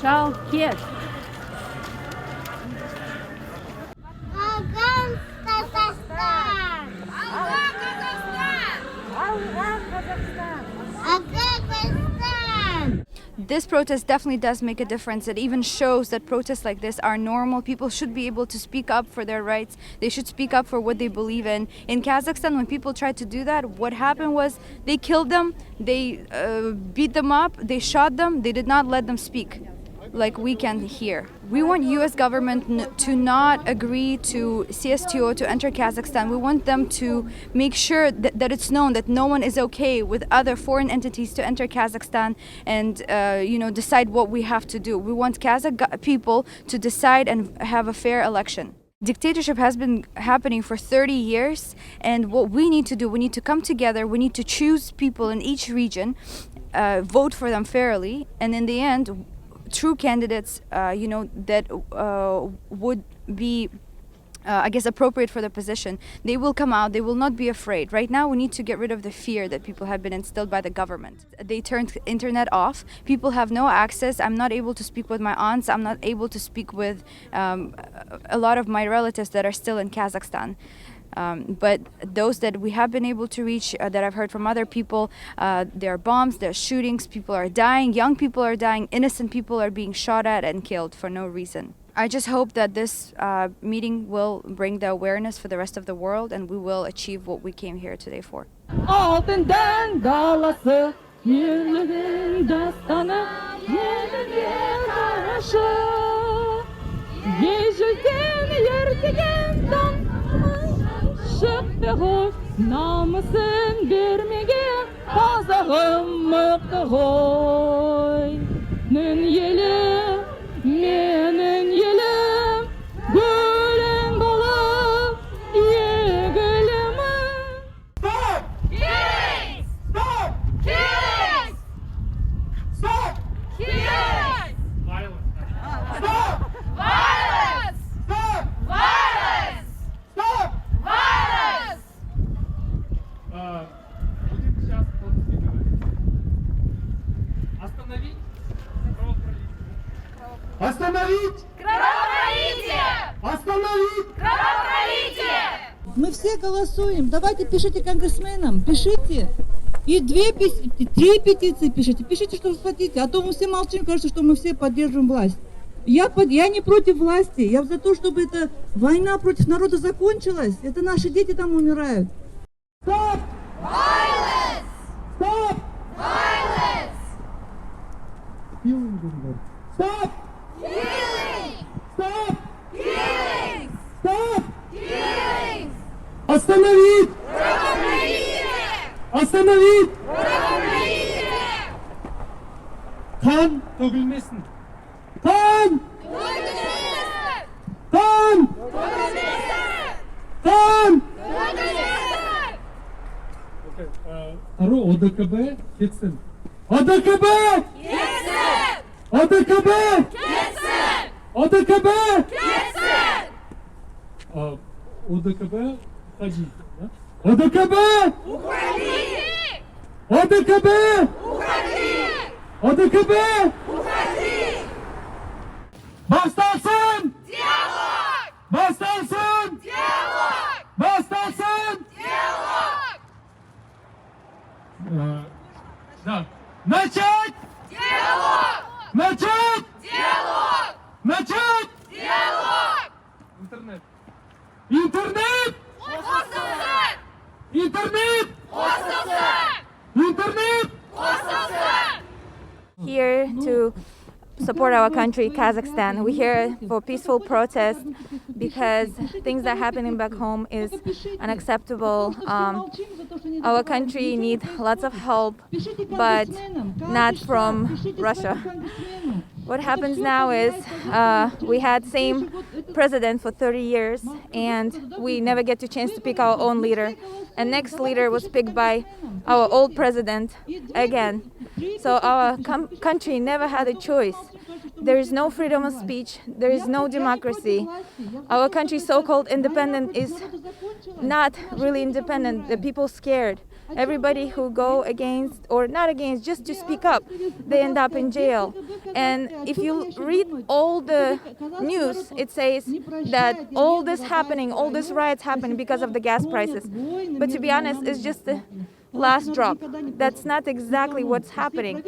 Chol, ket. This protest definitely does make a difference. It even shows that protests like this are normal. People should be able to speak up for their rights. They should speak up for what they believe in. In Kazakhstan, when people tried to do that, what happened was they killed them, they beat them up, they shot them, they did not let them speak like we can here. We want US government to not agree to CSTO to enter Kazakhstan. We want them to make sure that it's known that no one is okay with other foreign entities to enter Kazakhstan and decide what we have to do. We want Kazakh people to decide and have a fair election. Dictatorship has been happening for 30 years, and what we need to do, we need to come together, we need to choose people in each region, vote for them fairly, and in the end, true candidates, that would be, appropriate for the position. They will come out, they will not be afraid. Right now, we need to get rid of the fear that people have been instilled by the government. They turned internet off. People have no access. I'm not able to speak with my aunts. I'm not able to speak with a lot of my relatives that are still in Kazakhstan. But those that we have been able to reach, that I've heard from other people, there are bombs, there are shootings, people are dying, young people are dying, innocent people are being shot at and killed for no reason. I just hope that this meeting will bring the awareness for the rest of the world, and we will achieve what we came here today for. Altından dalası, yürüdün dastanı, yürüdün araşı, yeşilden yürüdün Şıptığı namusun vermege Kazağım mıktı koy. Nün yeli, menin yelim, gülün dolu, yegülümün. Stop! Killings! Stop! Killings! Stop! Killings! Stop! Violence! Stop! Violence! Stop! Violence! Будем сейчас по-русски говорить. Остановить кровопролитие. Остановить! Кровопролитие! Остановить! Кровопролитие! Мы все голосуем. Давайте пишите конгрессменам, пишите. И три петиции пишите. Пишите, что вы хотите. А то мы все молчим, кажется, что мы все поддерживаем власть. Я не против власти. Я за то, чтобы эта война против народа закончилась. Это наши дети там умирают. Stop! Violence! Stop! Violence! Stop! Killing! Stop! Killing! Stop! Killing! Остановить! Кровопролитие! Остановить! Кровопролитие! Kan dökülmesin. Kan! Dökülmesin! Kan! Dökülmesin! Kan! Dökülmesin! Второй ОДКБ кетsin. ОДКБ! Ketsin! ОДКБ! Ketsin! ОДКБ! Ketsin! ОДКБ уходи. ОДКБ! Уходи! ОДКБ! Уходи! ОДКБ! Уходи! Başlasın! Диалог! Başlasın! Диалог! Başlasın! Диалог! Да. Начать! Диалог! Начать! Диалог! Начать! Диалог! Интернет. Интернет! Қосылсын! Интернет! Қосылсын! Интернет! Қосылсын! Here to support our country, Kazakhstan. We're here for peaceful protest because things that are happening back home is unacceptable. Our country needs lots of help, but not from Russia. What happens now is we had same president for 30 years and we never get the chance to pick our own leader. And next leader was picked by our old president again. So our country never had a choice. There is no freedom of speech. There is no democracy. Our country, so-called independent, is not really independent. The people scared. everybody who go against or not against, just to speak up, they end up in jail. And if you read all the news, it says that all this riots happening because of the gas prices. But to be honest, it's just the last drop. That's not exactly what's happening.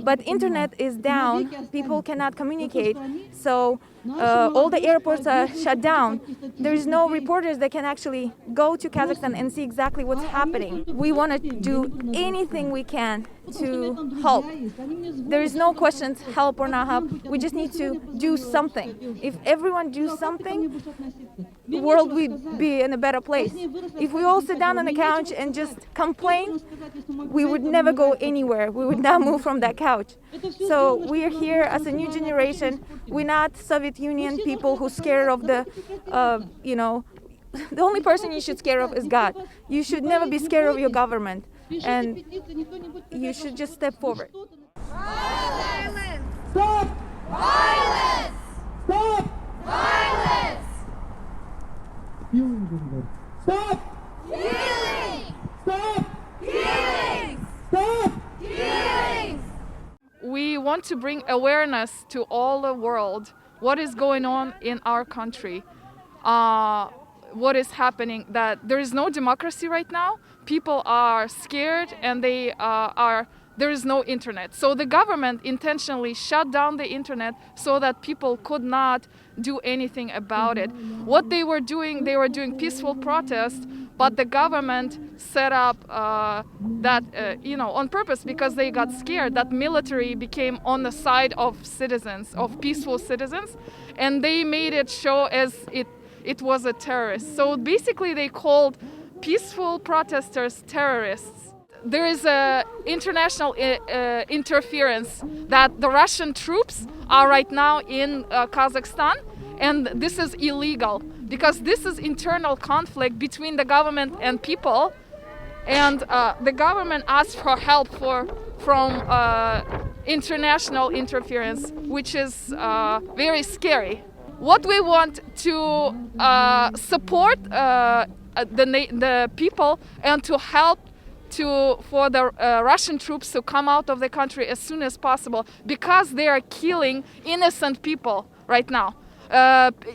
But internet is down, people cannot communicate, so all the airports are shut down. There is no reporters that can actually go to Kazakhstan and see exactly what's happening. We want to do anything we can to help. There is no question help or not help. We just need to do something. If everyone do something, the world would be in a better place. If we all sit down on the couch and just complain, we would never go anywhere. We would not move from that couch. So we are here as a new generation. We're not Soviet Union people who scared of the, the only person you should scare of is God. You should never be scared of your government, and you should just step forward. Violence! Stop! Violence! Stop! Violence! Stop! Healing! Stop! Healing! Stop! Healing! We want to bring awareness to all the world what is going on in our country, what is happening, that there is no democracy right now. People are scared and there is no internet. So the government intentionally shut down the internet so that people could not do anything about it. What they were doing peaceful protest, but the government set up that, on purpose, because they got scared that military became on the side of citizens, of peaceful citizens, and they made it show as it was a terrorist. So basically they called peaceful protesters terrorists. There is a international interference that the Russian troops are right now in Kazakhstan, and this is illegal because this is internal conflict between the government and people, and the government asked for help from international interference, which is very scary. What we want to support the people and to help for the Russian troops to come out of the country as soon as possible, because they are killing innocent people right now.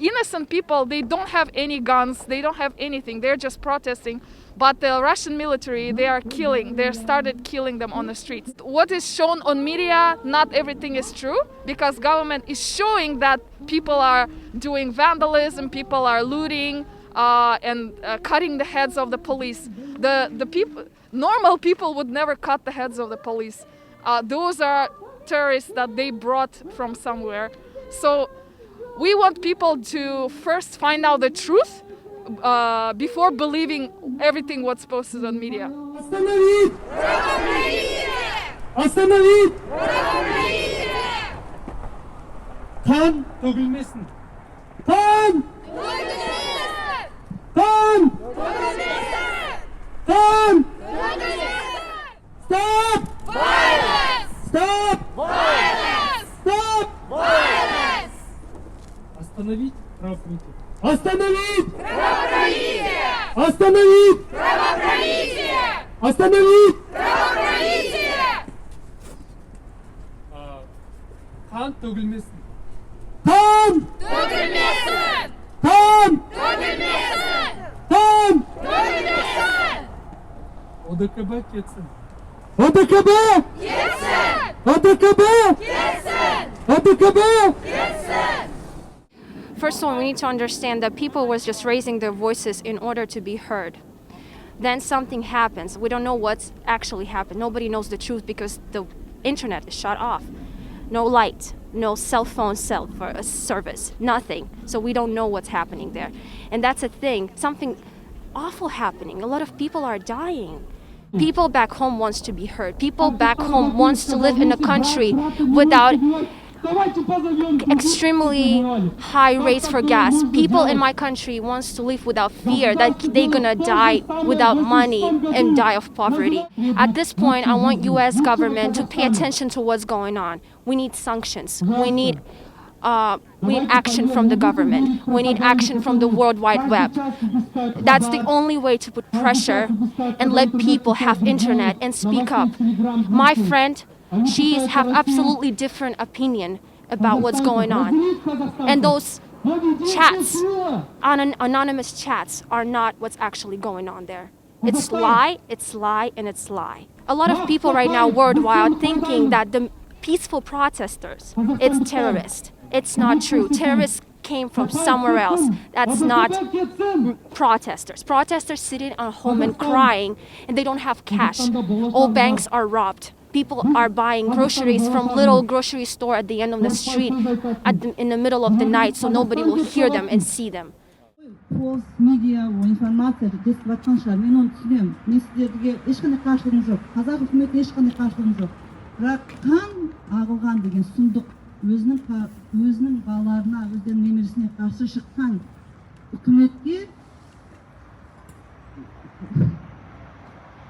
Innocent people, they don't have any guns, they don't have anything, they're just protesting. But the Russian military, they started killing them on the streets. What is shown on media, not everything is true, because government is showing that people are doing vandalism, people are looting and cutting the heads of the police. The people, normal people would never cut the heads of the police. Those are terrorists that they brought from somewhere. So we want people to first find out the truth before believing everything what's posted on media. Остановить! Остановить! Kan tөгülmesin. Kan! Kan! Kan! Stop! Violence! Stop! Violence! Stop! Violence! Остановить правопринятие. Остановить! Правопринятие! Остановить! Правопринятие! Остановить! Правопринятие! Kan tөгülmesin. Kan! Dökülmesin! Kan! Dökülmesin! Kan! Dökülmesin! ODKB ketsin. ODKB! Ketsin! ODKB! Ketsin! ODKB! Ketsin! First of all, we need to understand that people was just raising their voices in order to be heard. Then something happens. We don't know what's actually happened. Nobody knows the truth because the internet is shut off. No light, no cell phone service, nothing. So we don't know what's happening there. And that's a thing, something awful happening. A lot of people are dying. People back home wants to be heard. People back home wants to live in a country without extremely high rates for gas. People in my country wants to live without fear that they're gonna die without money and die of poverty. At this point, I want US government to pay attention to what's going on. We need sanctions. We need we need action from the government. We need action from the World Wide Web. That's the only way to put pressure and let people have internet and speak up. My friend, she have absolutely different opinion about what's going on. And those chats, anonymous chats, are not what's actually going on there. It's lie, and it's lie. A lot of people right now worldwide are thinking that the peaceful protesters, it's terrorists. It's not true. Terrorists came from somewhere else. That's not protesters. Protesters sitting at home and crying, and they don't have cash. All banks are robbed. People are buying groceries from little grocery store at the end of the street in the middle of the night, so nobody will hear them and see them. False media, информация жеткізіп жатқанша, мен оны түсінемін. Мен сіздерге ешқандай қарсылығым жоқ. Қазақ үкіметіне ешқандай қарсылығым жоқ. Бірақ қан ағылған деген сұмдық өзінің балаларына, өздерінің немересіне қарсы шыққан үкіметке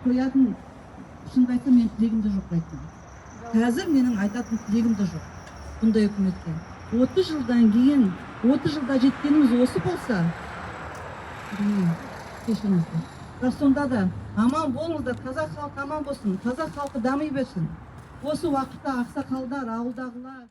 қоятын, шынымды айтсам, мен тілегім де жоқ айтсам. Қазір менің айтатын тілегім де жоқ бұндай үкіметке. 30 жылдан кейін, 30 жылда жеткеніміз осы болса, кешіріңіздер. Бірақ сонда да аман болыңыздар, қазақ халқы аман болсын, қазақ халқы дами берсін. Осы уақытта ақсақалдар, ауылдағылар